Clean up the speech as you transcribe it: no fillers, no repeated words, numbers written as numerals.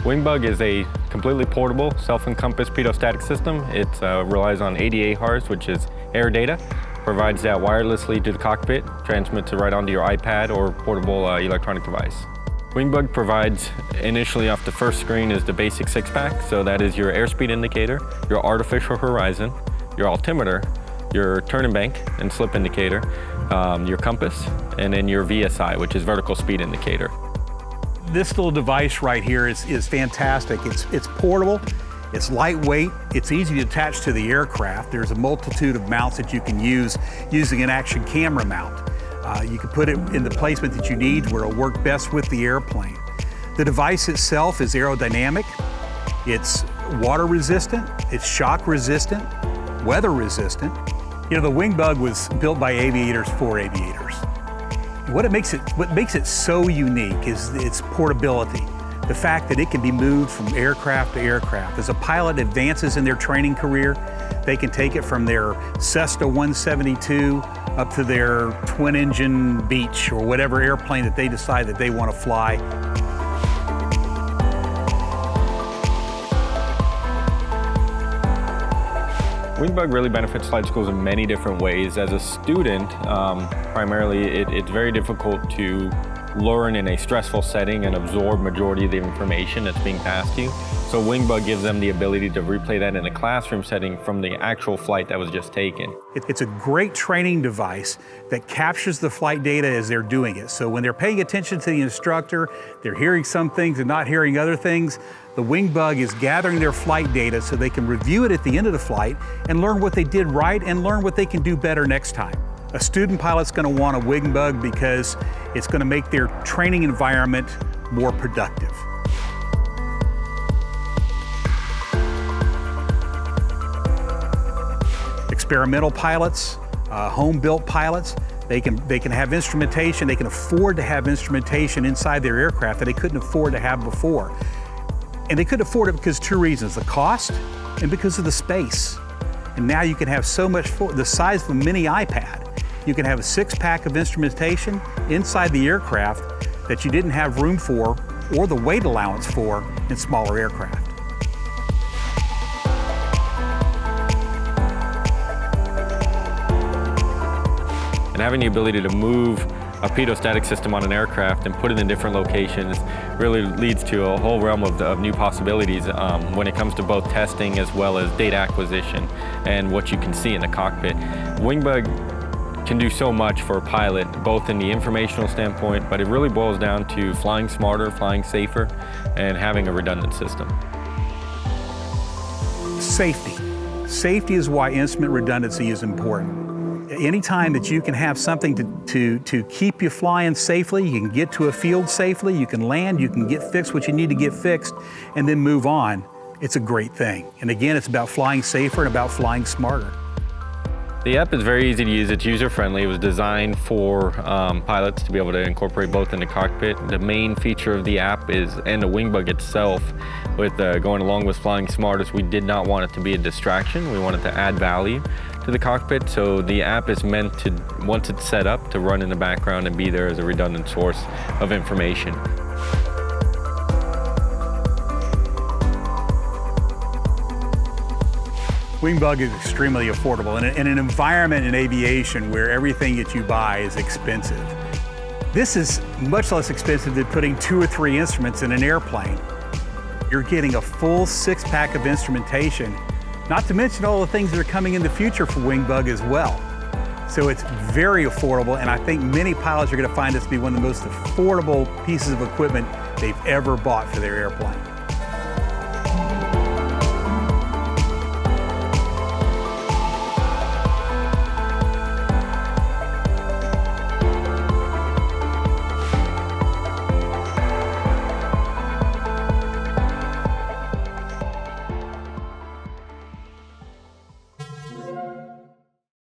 WingBug is a completely portable, self-encompassed pitot system. It relies on ADAHRS, which is air data, provides that wirelessly to the cockpit, transmits it right onto your iPad or portable electronic device. WingBug provides, initially off the first screen, is the basic six-pack. So that is your airspeed indicator, your artificial horizon, your altimeter, your turn and bank and slip indicator, your compass, and then your VSI, which is vertical speed indicator. This little device right here is fantastic. It's portable, it's lightweight, it's easy to attach to the aircraft. There's a multitude of mounts that you can use using an action camera mount. You can put it in the placement that you need where it'll work best with the airplane. The device itself is aerodynamic, it's water resistant, it's shock resistant, weather resistant. You know, the WingBug was built by aviators for aviators. What makes it so unique is its portability. The fact that it can be moved from aircraft to aircraft. As a pilot advances in their training career, they can take it from their Cessna 172 up to their twin-engine Beech or whatever airplane that they decide that they want to fly. WingBug really benefits flight schools in many different ways. As a student, primarily it's very difficult to learn in a stressful setting and absorb majority of the information that's being passed to you. So WingBug gives them the ability to replay that in a classroom setting from the actual flight that was just taken. It's a great training device that captures the flight data as they're doing it. So when they're paying attention to the instructor, they're hearing some things and not hearing other things. The WingBug is gathering their flight data so they can review it at the end of the flight and learn what they did right and learn what they can do better next time. A student pilot's going to want a WingBug because it's going to make their training environment more productive. Experimental pilots, home-built pilots, they can have instrumentation, they can afford to have instrumentation inside their aircraft that they couldn't afford to have before. And they couldn't afford it because of two reasons, the cost and because of the space. And now you can have so much, the size of a mini iPad. You can have a six-pack of instrumentation inside the aircraft that you didn't have room for or the weight allowance for in smaller aircraft. And having the ability to move a pitot system on an aircraft and put it in different locations really leads to a whole realm of new possibilities when it comes to both testing as well as data acquisition and what you can see in the cockpit. WingBug can do so much for a pilot, both in the informational standpoint, but it really boils down to flying smarter, flying safer, and having a redundant system. Safety. Safety is why instrument redundancy is important. Anytime that you can have something to keep you flying safely, you can get to a field safely, you can land, you can get fixed what you need to get fixed, and then move on, it's a great thing. And again, it's about flying safer and about flying smarter. The app is very easy to use, it's user-friendly. It was designed for pilots to be able to incorporate both in the cockpit. The main feature of the app is, and the WingBug itself, with going along with flying smartest, we did not want it to be a distraction. We wanted to add value to the cockpit, so the app is meant to, once it's set up, to run in the background and be there as a redundant source of information. WingBug is extremely affordable in an environment in aviation where everything that you buy is expensive. This is much less expensive than putting 2 or 3 instruments in an airplane. You're getting a full six-pack of instrumentation, not to mention all the things that are coming in the future for WingBug as well. So it's very affordable, and I think many pilots are going to find this to be one of the most affordable pieces of equipment they've ever bought for their airplane.